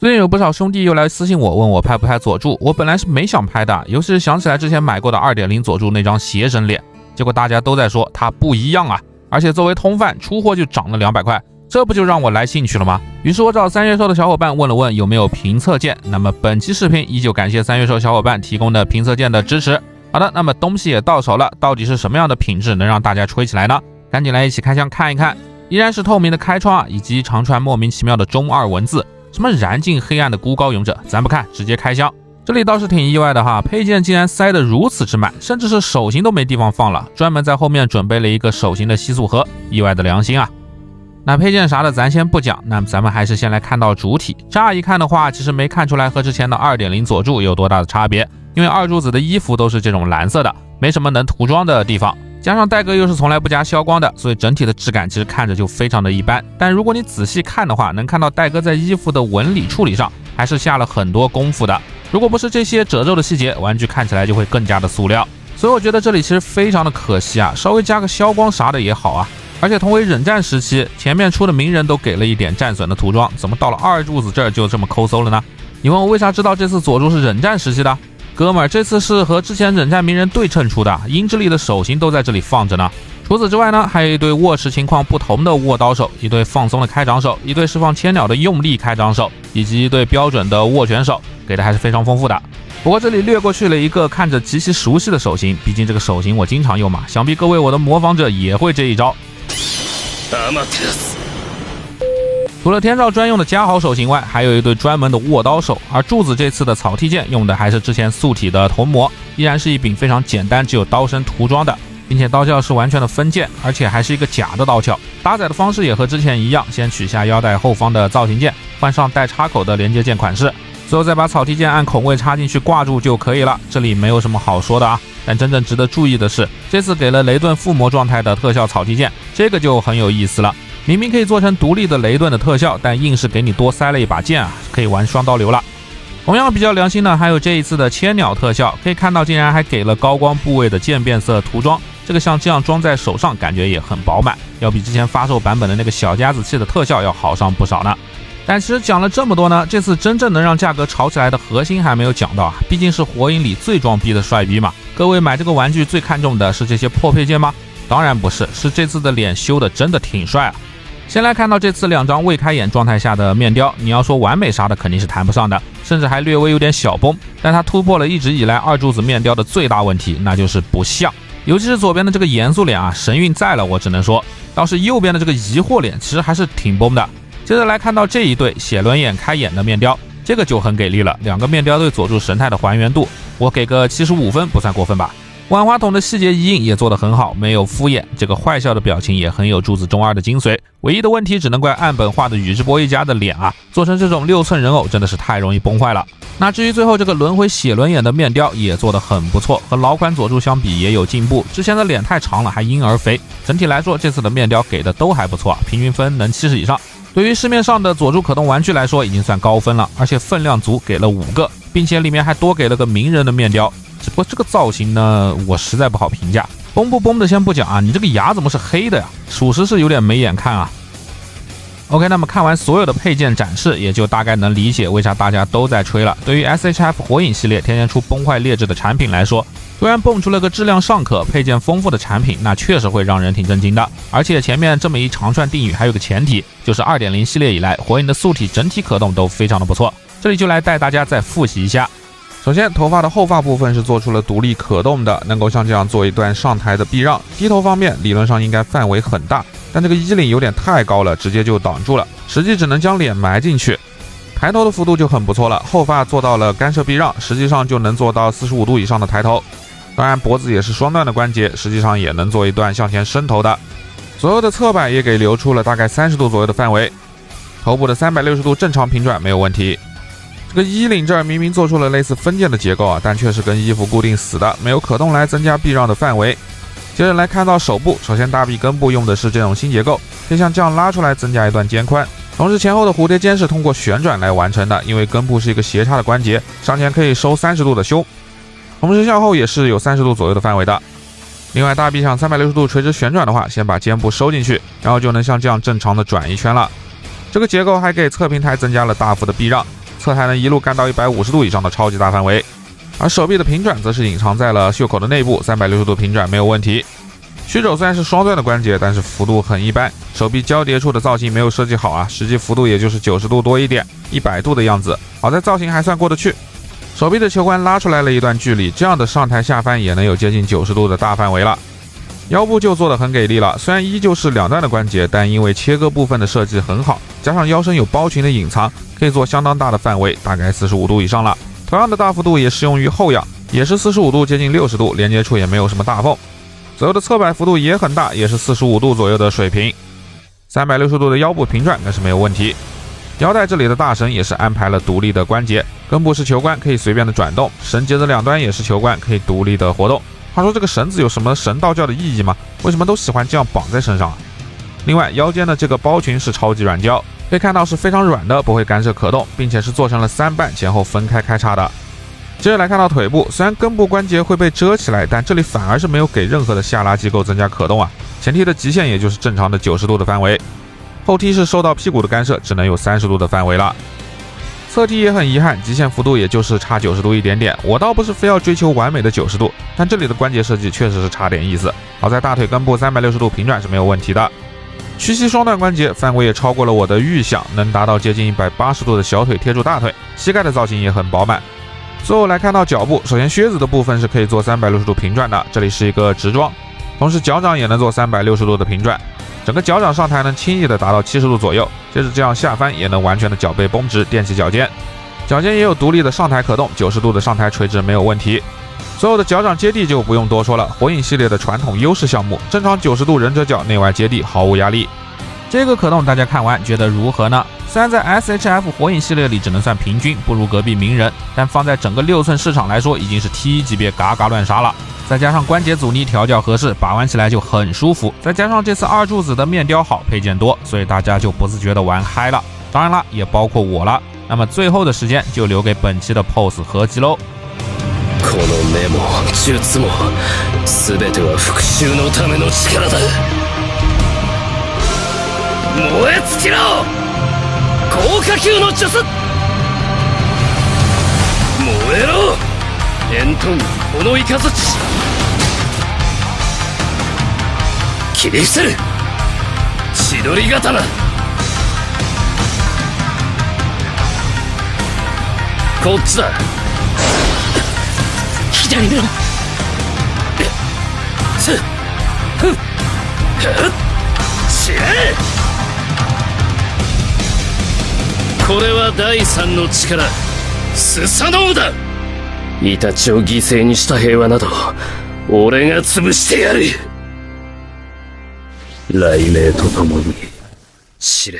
最近有不少兄弟又来私信我，问我拍不拍佐助。我本来是没想拍的，尤其是想起来之前买过的 2.0 佐助那张邪神脸，结果大家都在说它不一样啊，而且作为通贩出货就涨了200块，这不就让我来兴趣了吗？于是我找3月兽的小伙伴问了问有没有评测件。那么本期视频依旧感谢3月兽小伙伴提供的评测件的支持。好的，那么东西也到手了，到底是什么样的品质能让大家吹起来呢？赶紧来一起开箱看一看。依然是透明的开窗以及长串莫名其妙的中二文字，什么燃尽黑暗的孤高勇者，咱不看，直接开箱。这里倒是挺意外的哈，配件竟然塞得如此之满，甚至是手型都没地方放了，专门在后面准备了一个手型的吸塑盒，意外的良心啊。那配件啥的咱先不讲，那么咱们还是先来看到主体。乍一看的话，其实没看出来和之前的 2.0 佐助有多大的差别，因为二柱子的衣服都是这种蓝色的，没什么能涂装的地方，加上戴哥又是从来不加消光的，所以整体的质感其实看着就非常的一般。但如果你仔细看的话，能看到戴哥在衣服的纹理处理上还是下了很多功夫的，如果不是这些褶皱的细节，玩具看起来就会更加的塑料。所以我觉得这里其实非常的可惜啊，稍微加个消光啥的也好啊。而且同为忍战时期，前面出的鸣人都给了一点战损的涂装，怎么到了二柱子这儿就这么抠搜了呢？你问我为啥知道这次佐助是忍战时期的？哥们儿，这次是和之前忍战鸣人对称出的，鹰之力的手型都在这里放着呢。除此之外呢，还有一对握持情况不同的握刀手，一对放松的开掌手，一对释放千鸟的用力开掌手，以及一对标准的握拳手，给的还是非常丰富的。不过这里略过去了一个看着极其熟悉的手型，毕竟这个手型我经常用嘛，想必各位我的模仿者也会这一招。除了天照专用的加豪手型外，还有一对专门的握刀手，而柱子这次的草剃剑用的还是之前素体的铜模，依然是一柄非常简单只有刀身涂装的，并且刀鞘是完全的分件，而且还是一个假的刀鞘。搭载的方式也和之前一样，先取下腰带后方的造型件，换上带插口的连接件款式，最后再把草剃剑按孔位插进去挂住就可以了。这里没有什么好说的啊，但真正值得注意的是，这次给了雷顿附魔状态的特效草剃剑，这个就很有意思了。明明可以做成独立的雷顿的特效，但硬是给你多塞了一把剑啊，可以玩双刀流了。同样比较良心的还有这一次的千鸟特效，可以看到竟然还给了高光部位的渐变色涂装，这个像这样装在手上感觉也很饱满，要比之前发售版本的那个小夹子气的特效要好上不少呢。但其实讲了这么多呢，这次真正能让价格炒起来的核心还没有讲到啊，毕竟是火影里最装逼的帅逼嘛。各位买这个玩具最看重的是这些破配件吗？当然不是，是这次的脸修的真的挺帅啊。先来看到这次2张未开眼状态下的面雕，你要说完美啥的肯定是谈不上的，甚至还略微有点小崩，但它突破了一直以来二柱子面雕的最大问题，那就是不像。尤其是左边的这个严肃脸啊，神韵在了我只能说，倒是右边的这个疑惑脸其实还是挺崩的。接着来看到这一对血轮眼开眼的面雕，这个就很给力了，两个面雕对佐助神态的还原度，我给个75分，不算过分吧。万花筒的细节一印也做得很好，没有敷衍，这个坏笑的表情也很有柱子中二的精髓。唯一的问题只能怪岸本画的宇智波一家的脸啊，做成这种6寸人偶真的是太容易崩坏了。那至于最后这个轮回血轮眼的面雕也做得很不错，和老款佐助相比也有进步，之前的脸太长了还婴儿肥。整体来说这次的面雕给的都还不错，平均分能70以上。对于市面上的佐助可动玩具来说已经算高分了，而且分量足，给了5个，并且里面还多给了个鸣人的面雕。只不过这个造型呢，我实在不好评价。崩不崩的先不讲啊，你这个牙怎么是黑的呀？属实是有点没眼看啊。OK， 那么看完所有的配件展示，也就大概能理解为啥大家都在吹了。对于 SHF 火影系列天天出崩坏劣质的产品来说，突然蹦出了个质量尚可、配件丰富的产品，那确实会让人挺震惊的。而且前面这么一长串定语还有个前提，就是 2.0 系列以来火影的素体整体可动都非常的不错。这里就来带大家再复习一下。首先，头发的后发部分是做出了独立可动的，能够像这样做一段上抬的避让。低头方面，理论上应该范围很大，但这个衣领有点太高了，直接就挡住了，实际只能将脸埋进去。抬头的幅度就很不错了，后发做到了干涉避让，实际上就能做到45度以上的抬头。当然，脖子也是双段的关节，实际上也能做一段向前伸头的。左右的侧摆也给留出了大概30度左右的范围，头部的360度正常平转没有问题。这个衣领这儿明明做出了类似分件的结构啊，但却是跟衣服固定死的，没有可动来增加避让的范围。接着来看到手部，首先大臂根部用的是这种新结构，可以像这样拉出来增加一段肩宽，同时前后的蝴蝶肩是通过旋转来完成的，因为根部是一个斜插的关节，上前可以收30度的胸，同时向后也是有30度左右的范围的。另外大臂上360度垂直旋转的话，先把肩部收进去，然后就能像这样正常的转一圈了。这个结构还给侧平台增加了大幅的避让，侧台能一路干到150度以上的超级大范围。而手臂的平转则是隐藏在了袖口的内部，360度平转没有问题。虚肘虽然是双钻的关节，但是幅度很一般，手臂交叠处的造型没有设计好啊，实际幅度也就是90度多一点，100度的样子。好在造型还算过得去。手臂的球关拉出来了一段距离，这样的上抬下翻也能有接近90度的大范围了。腰部就做得很给力了，虽然依旧是两段的关节，但因为切割部分的设计很好，加上腰身有包裙的隐藏，可以做相当大的范围，大概45度以上了。同样的大幅度也适用于后仰，也是45度接近60度，连接处也没有什么大缝。左右的侧摆幅度也很大，也是45度左右的水平。360度的腰部平转那是没有问题。腰带这里的大绳也是安排了独立的关节，根部是球关，可以随便的转动，绳结的两端也是球关，可以独立的活动。话说这个绳子有什么神道教的意义吗？为什么都喜欢这样绑在身上啊？另外腰间的这个包裙是超级软胶，可以看到是非常软的，不会干涉可动，并且是做成了3瓣前后分开开叉的。接着来看到腿部，虽然根部关节会被遮起来，但这里反而是没有给任何的下拉机构增加可动啊。前踢的极限也就是正常的90度的范围，后踢是受到屁股的干涉，只能有30度的范围了。侧踢也很遗憾，极限幅度也就是差90度一点点。我倒不是非要追求完美的90度，但这里的关节设计确实是差点意思。好在大腿根部360度平转是没有问题的。屈膝双段关节范围也超过了我的预想，能达到接近180度的小腿贴住大腿，膝盖的造型也很饱满。最后来看到脚部，首先靴子的部分是可以做360度平转的，这里是一个直桩，同时脚掌也能做360度的平转，整个脚掌上抬能轻易的达到70度左右，接着这样下翻也能完全的脚背绷直，垫起脚尖，脚尖也有独立的上抬可动，90度的上抬垂直没有问题。所有的脚掌接地就不用多说了，火影系列的传统优势项目，正常90度忍者脚内外接地毫无压力。这个可动大家看完觉得如何呢？虽然在 SHF 火影系列里只能算平均，不如隔壁鸣人，但放在整个6寸市场来说已经是 T1 级别嘎嘎乱杀了。再加上关节阻尼调教合适，把玩起来就很舒服。再加上这次二柱子的面雕好，配件多，所以大家就不自觉的玩嗨了。当然了，也包括我了。那么最后的时间就留给本期的 POSE 合集喽。この目も術も全ては復讐のための力だ。燃え尽きろ！高下級の術！燃えろ！炎遁この雷！切り伏せる！千鳥刀！こっちだ！左見ろ！散れ！これは第3の力スサノオだ。イタチを犠牲にした平和など俺が潰してやる。雷鳴とともに死れ。